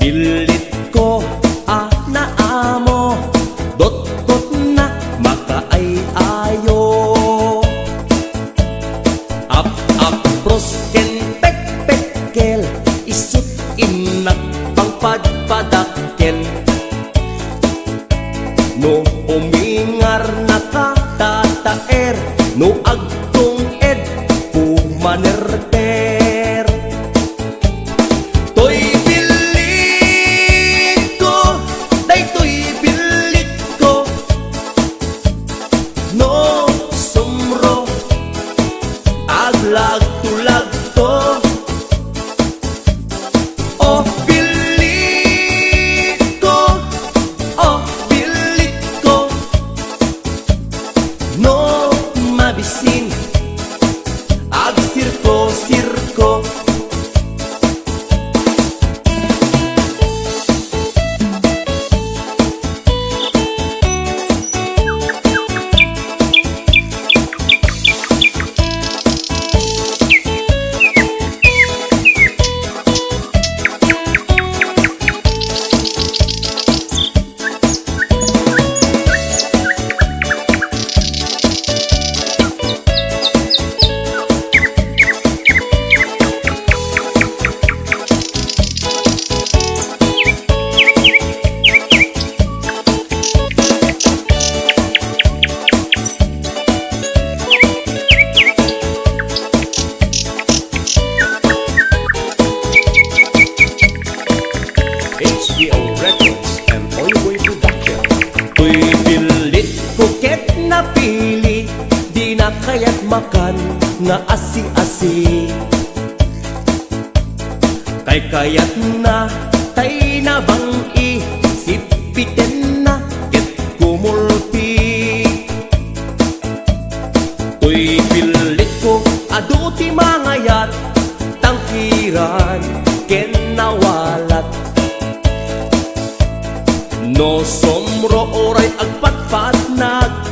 Pilit ko na amo dot-dot na makaay-ayo. Up brosken pek-pekkel isut inak pangpadpadakkel. No umingar nakatataer, no agtong ed pumanerter. Toy bilit ko, day toy bilit ko, no sumro aglag tulag to. Oh bilit ko, oh bilit ko, no mabisin ag sirko-sirko. HBO Records and Oyboy Production. Tuy pilit kuket na pili, di na kaya't makan nga asi-asi. Kay kayat na tay na bang isipiten na ket kumulpi. Tuy pilit ko aduti mangayat tangkiran ken nawalat. No somro oray agpatpat nag